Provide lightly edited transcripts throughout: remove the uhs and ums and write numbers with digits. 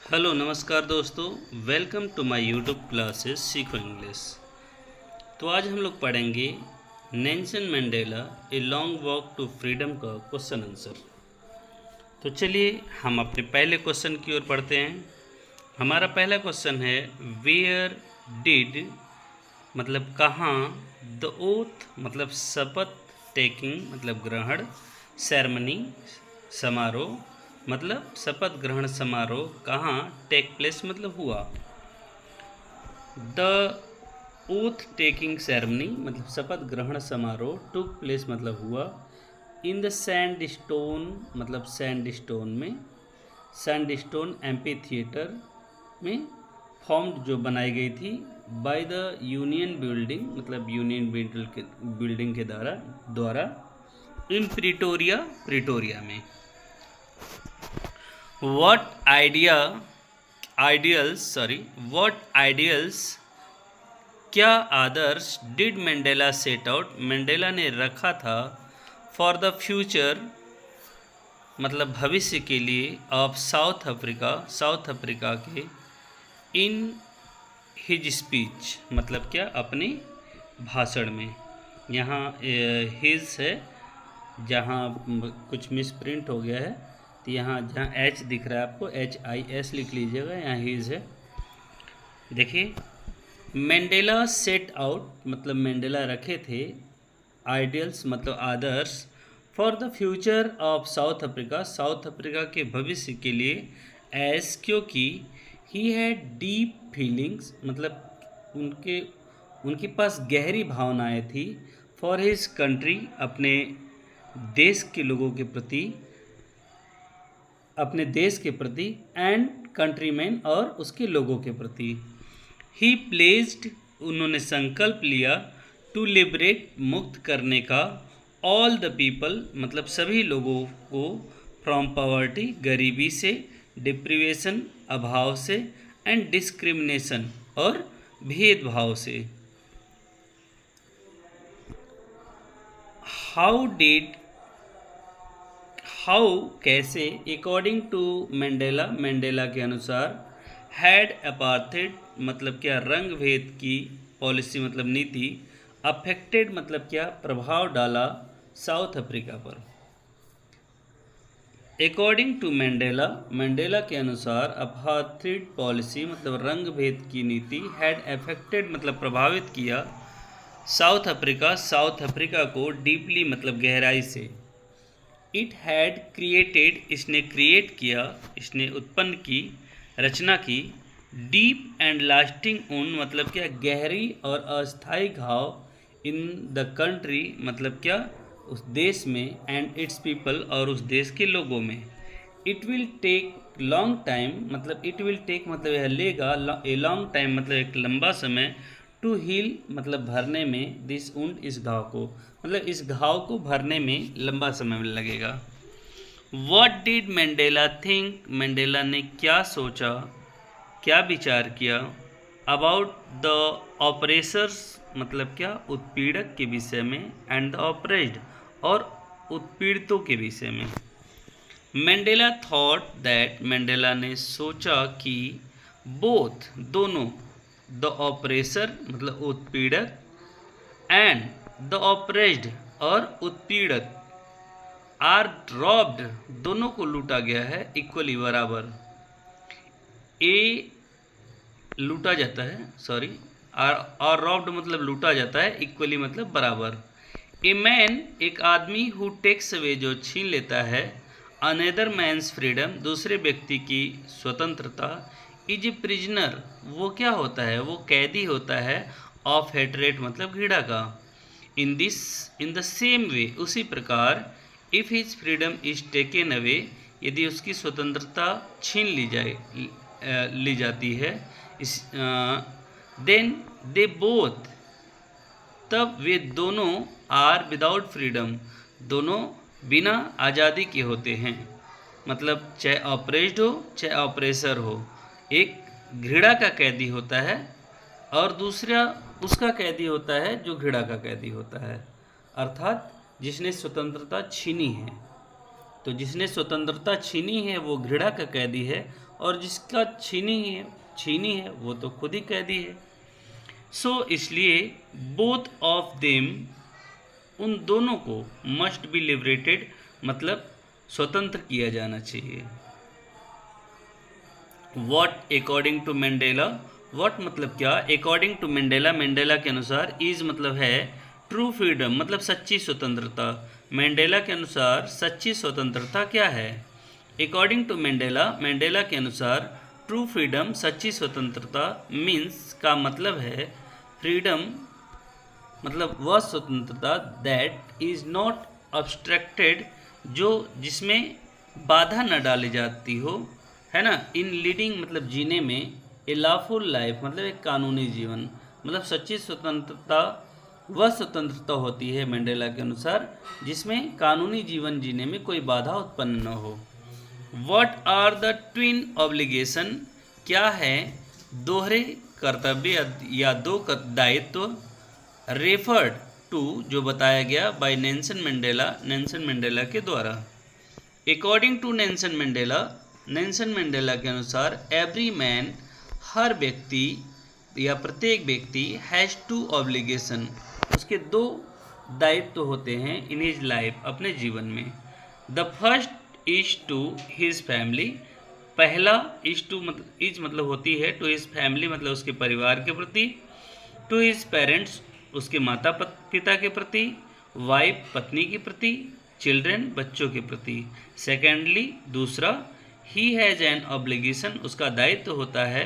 Hello नमस्कार दोस्तों, welcome to my YouTube classes सीखो इंग्लिश। तो आज हम लोग पढ़ेंगे Nelson Mandela a long walk to freedom का क्वेश्चन आंसर। तो चलिए हम अपने पहले क्वेश्चन की ओर पढ़ते हैं। हमारा पहला क्वेश्चन है वेयर डिड मतलब कहाँ, द ओथ मतलब शपथ टेकिंग मतलब ग्रहण, सेरेमनी समारोह मतलब शपथ ग्रहण समारोह कहाँ टेक प्लेस मतलब हुआ। द ओथ टेकिंग सेरेमनी मतलब शपथ ग्रहण समारोह टुक प्लेस मतलब हुआ इन द सैंड स्टोन मतलब सैंड स्टोन में, सैंड स्टोन एम्पी थिएटर में फॉर्म्ड जो बनाई गई थी बाय द यूनियन बिल्डिंग मतलब यूनियन बिल्डिंग के द्वारा इन प्रिटोरिया प्रिटोरिया में। what ideals क्या आदर्श did Mandela set out Mandela ने रखा था फॉर द फ्यूचर मतलब भविष्य के लिए ऑफ साउथ अफ्रीका के इन हिज स्पीच मतलब क्या अपने भाषण में। यहाँ हिज है, जहाँ कुछ मिसप्रिंट हो गया है तो यहाँ जहाँ एच दिख रहा है आपको HIS लिख लीजिएगा, यहाँ हिज है। देखिए मंडेला सेट आउट मतलब मंडेला रखे थे आइडियल्स मतलब आदर्श for the future of South Africa के भविष्य के लिए एज क्योंकि ही हैड डीप फीलिंग्स मतलब उनके पास गहरी भावनाएं थी फॉर हिज कंट्री अपने देश के लोगों के प्रति, अपने देश के प्रति एंड कंट्रीमैन और उसके लोगों के प्रति। ही प्लेज्ड उन्होंने संकल्प लिया टू लिबरेट मुक्त करने का ऑल द पीपल मतलब सभी लोगों को फ्रॉम पॉवर्टी गरीबी से, डिप्रीवेशन अभाव से एंड डिस्क्रिमिनेशन और भेदभाव से। हाउ कैसे अकॉर्डिंग टू मंडेला के अनुसार हैड अपार्थेड मतलब क्या रंग भेद की पॉलिसी मतलब नीति, अफेक्टेड मतलब क्या प्रभाव डाला साउथ अफ्रीका पर। अकॉर्डिंग टू मंडेला के अनुसार अपार्थेड पॉलिसी मतलब रंग भेद की नीति हैड अफेक्टेड मतलब प्रभावित किया साउथ अफ्रीका को डीपली मतलब गहराई से। इट हैड क्रिएटेड इसने क्रिएट किया, इसने उत्पन्न की, रचना की डीप एंड लास्टिंग ऊन मतलब क्या गहरी और अस्थायी घाव इन द कंट्री मतलब क्या उस देश में एंड इट्स पीपल और उस देश के लोगों में। It will take long time मतलब इट विल टेक मतलब यह लेगा ए लॉन्ग टाइम मतलब एक लंबा समय टू हील मतलब भरने में दिस वुंड इस घाव को मतलब इस घाव को भरने में लंबा समय लगेगा। What did Mandela think Mandela ने क्या सोचा क्या विचार किया अबाउट द ऑपरेसर्स मतलब क्या उत्पीड़क के विषय में एंड द ऑपरेस्ड और उत्पीड़ितों के विषय में। मंडेला थॉट दैट मंडेला ने सोचा कि बोथ दोनों द ऑपरेसर मतलब उत्पीड़क एंड द ऑपरेस्ड और उत्पीड़क आर रॉब्ड दोनों को लूटा गया है इक्वली बराबर। ए लूटा जाता है सॉरी और रॉब्ड मतलब लूटा जाता है इक्वली मतलब बराबर। ए मैन एक आदमी हु टेक्स अवे जो छीन लेता है अनदर मैन्स फ्रीडम दूसरे व्यक्ति की स्वतंत्रता इज ए प्रिजनर वो क्या होता है वो कैदी होता है ऑफ हेटरेट मतलब घृणा का। इन द सेम वे उसी प्रकार if his freedom is taken away यदि उसकी स्वतंत्रता छीन ली जाती है देन दे बोथ तब वे दोनों आर विदाउट फ्रीडम दोनों बिना आज़ादी के होते हैं मतलब चाहे ऑपरेस्ड हो चाहे ऑपरेसर हो, एक घृणा का कैदी होता है और दूसरा उसका कैदी होता है जो घृणा का कैदी होता है, अर्थात जिसने स्वतंत्रता छीनी है। तो जिसने स्वतंत्रता छीनी है वो घृणा का कैदी है और जिसका छीनी है वो तो खुद ही कैदी है। सो इसलिए बोथ ऑफ देम, उन दोनों को मस्ट बी लिबरेटेड मतलब स्वतंत्र किया जाना चाहिए। What according to Mandela, what मतलब क्या, अकॉर्डिंग टू मैंडेला, मैंडेला के अनुसार, इज मतलब है ट्रू फ्रीडम मतलब सच्ची स्वतंत्रता। मैंडेला के अनुसार सच्ची स्वतंत्रता क्या है? अकॉर्डिंग टू मैंडेला, मैंडेला के अनुसार ट्रू फ्रीडम सच्ची स्वतंत्रता मीन्स का मतलब है फ्रीडम मतलब वह स्वतंत्रता दैट इज नॉट ऑब्स्ट्रक्टेड, जो जिसमें बाधा न डाली जाती हो, है ना, इन लीडिंग मतलब जीने में, ए लॉफुल लाइफ मतलब एक कानूनी जीवन। मतलब सच्ची स्वतंत्रता वह स्वतंत्रता होती है मैंडेला के अनुसार जिसमें कानूनी जीवन जीने में कोई बाधा उत्पन्न न हो। What are the twin obligation, क्या है दोहरे कर्तव्य या दो दायित्व, रेफर्ड टू जो बताया गया by Nelson Mandela, Nelson Mandela के द्वारा। According to Nelson Mandela, Nelson Mandela के अनुसार एवरी मैन हर व्यक्ति या प्रत्येक व्यक्ति हैज़ टू ऑब्लिगेशन, उसके दो दायित्व होते हैं इन हिज लाइफ अपने जीवन में। The first is to his family, पहला इज टू मतलब होती है टू हिज फैमिली मतलब उसके परिवार के प्रति, टू हिज पेरेंट्स उसके माता पिता के प्रति, वाइफ पत्नी के प्रति, चिल्ड्रेन बच्चों के प्रति। सेकेंडली दूसरा, ही हैज़ एन ऑब्लिगेशन उसका दायित्व होता है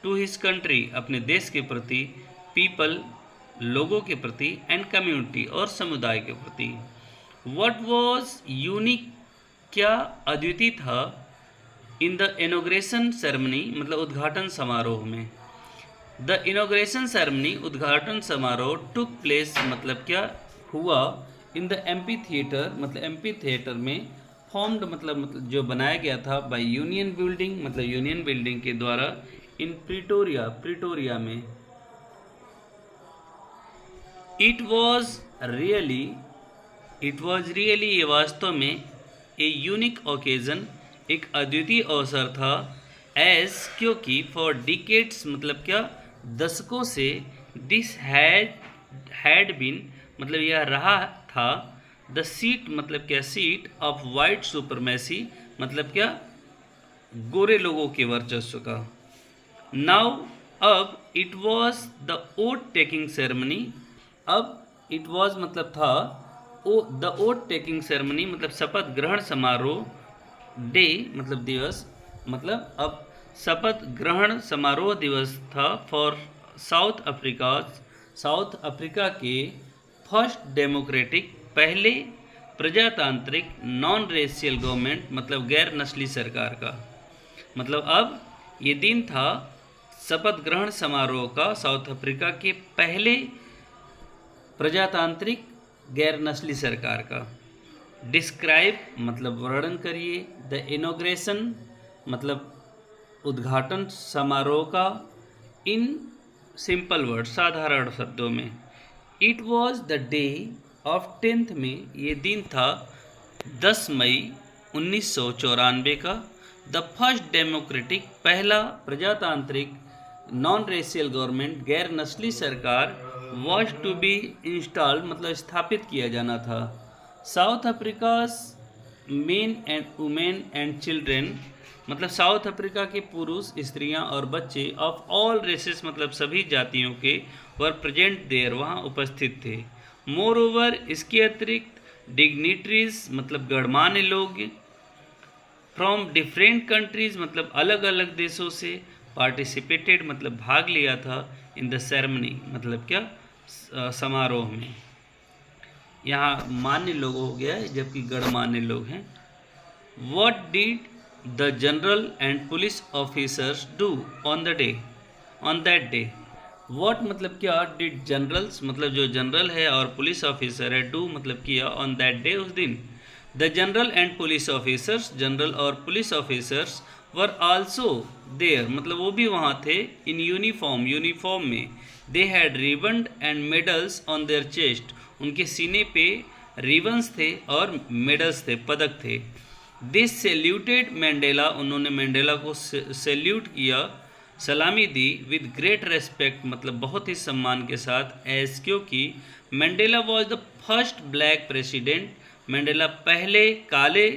टू हिज कंट्री अपने देश के प्रति, पीपल लोगों के प्रति, एंड कम्युनिटी और समुदाय के प्रति। व्हाट वाज यूनिक क्या अद्वितीय था, इन द इनॉग्रेशन सेरेमनी मतलब उद्घाटन समारोह में। द इनॉग्रेशन सेरेमनी उद्घाटन समारोह टुक प्लेस मतलब क्या हुआ, इन द एम्पी थिएटर मतलब एम्पी थिएटर में, फॉर्म्ड मतलब जो बनाया गया था बाय यूनियन बिल्डिंग मतलब यूनियन बिल्डिंग के द्वारा, इन प्रिटोरिया प्रिटोरिया में। इट वॉज रियली ये वास्तव में ए यूनिक ओकेजन एक अद्वितीय अवसर था, एज क्योंकि फॉर डिकेड्स मतलब क्या दशकों से, दिस हैड बीन मतलब यह रहा था, द सीट मतलब क्या सीट ऑफ वाइट सुपरमेसी मतलब क्या गोरे लोगों के वर्चस्व का। नाउ अब it was the oath taking ceremony, अब इट वॉज मतलब था द ओथ टेकिंग सेरेमनी मतलब शपथ ग्रहण समारोह, डे मतलब दिवस मतलब अब शपथ ग्रहण समारोह दिवस था फॉर साउथ अफ्रीका के फर्स्ट डेमोक्रेटिक पहले प्रजातांत्रिक नॉन रेशियल गवर्नमेंट मतलब गैर नस्ली सरकार का। मतलब अब ये दिन था शपथ ग्रहण समारोह का साउथ अफ्रीका के पहले प्रजातांत्रिक गैर नस्ली सरकार का। डिस्क्राइब मतलब वर्णन करिए, द इनॉग्रेशन मतलब उद्घाटन समारोह का, इन सिंपल वर्ड साधारण शब्दों में। It was the day of 10th में ये दिन था 10 मई 1994 का, द फर्स्ट डेमोक्रेटिक पहला प्रजातांत्रिक नॉन रेशियल गवर्नमेंट गैर नस्ली सरकार वॉज टू बी इंस्टॉल्ड मतलब स्थापित किया जाना था। South Africa's men and women and children मतलब साउथ अफ्रीका के पुरुष स्त्रियां और बच्चे ऑफ ऑल रेसेस मतलब सभी जातियों के वर प्रेजेंट देयर वहाँ उपस्थित थे। मोर ओवर इसके अतिरिक्त डिग्निटरीज मतलब गणमान्य लोग फ्रॉम डिफरेंट कंट्रीज मतलब अलग अलग देशों से पार्टिसिपेटेड मतलब भाग लिया था इन द सेरेमनी मतलब क्या समारोह में। यहाँ मान्य लोग हो गया है जबकि गणमान्य लोग हैं। What did the general and police officers do on that day. What मतलब क्या, डिड जनरल्स मतलब जो जनरल है और पुलिस ऑफिसर है, डू मतलब किया ऑन दैट डे उस दिन। The general and police officers general और police officers were also there मतलब वो भी वहाँ थे, इन यूनिफॉर्म में। They had ribbon and medals on their chest उनके सीने पे रिबन्स थे और मेडल्स थे पदक थे। दे सैल्यूटेड मैंडेला, उन्होंने मैंडेला को सैल्यूट किया, सलामी दी, विद ग्रेट रेस्पेक्ट मतलब बहुत ही सम्मान के साथ, एज क्योंकि Mandela was the first black president, Mandela पहले काले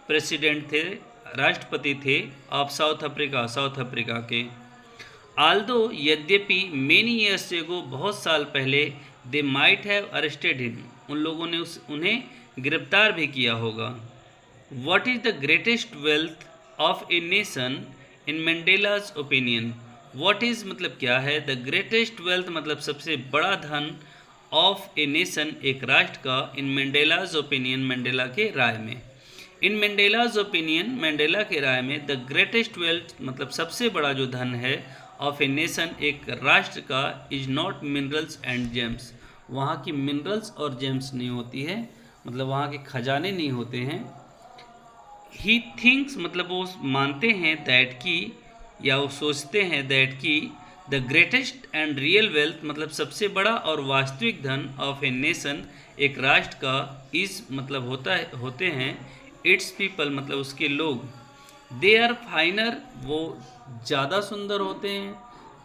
प्रेसिडेंट थे, राष्ट्रपति थे of South Africa, South Africa के। आल्दो यद्यपि मेनी ईयर्स एगो बहुत साल पहले, they might have arrested him, उन लोगों ने उन्हें गिरफ्तार भी किया होगा। What is the greatest wealth of a nation in Mandela's opinion, what is मतलब क्या है, द ग्रेटेस्ट वेल्थ मतलब सबसे बड़ा धन, ऑफ ए नेशन एक राष्ट्र का, इन मैंडेलाज ओपिनियन मैंडेला के राय में, इन मैंडेलाज ओपिनियन मैंडेला के राय में, द ग्रेटेस्ट वेल्थ मतलब सबसे बड़ा जो धन है, ऑफ ए नेशन एक राष्ट्र का, is not minerals and James, वहाँ की मिनरल्स और जेम्स नहीं होती है, मतलब वहाँ के खजाने नहीं होते हैं। ही थिंक्स मतलब वो मानते हैं, दैट की या वो सोचते हैं, दैट की the greatest and real wealth मतलब सबसे बड़ा और वास्तविक धन, ऑफ ए नेशन एक राष्ट्र का, इज मतलब होते हैं, इट्स पीपल मतलब उसके लोग, दे आर फाइनर वो ज़्यादा सुंदर होते हैं,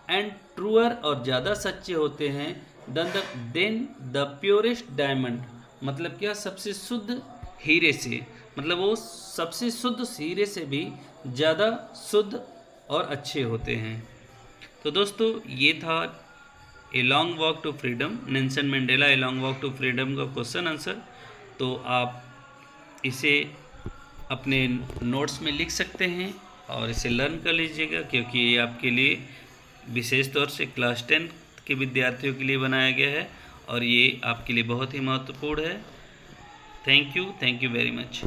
एंड ट्रूअर और ज़्यादा सच्चे होते हैं, देन द प्योरेस्ट डायमंड मतलब क्या, सबसे शुद्ध हीरे से, मतलब वो सबसे शुद्ध हीरे से भी ज़्यादा शुद्ध और अच्छे होते हैं। तो दोस्तों ये था a long walk to freedom, Nelson Mandela a long walk to freedom का क्वेश्चन आंसर। तो आप इसे अपने नोट्स में लिख सकते हैं और इसे लर्न कर लीजिएगा, क्योंकि ये आपके लिए विशेष तौर से क्लास 10 के विद्यार्थियों के लिए बनाया गया है और ये आपके लिए बहुत ही महत्वपूर्ण है। Thank you very much.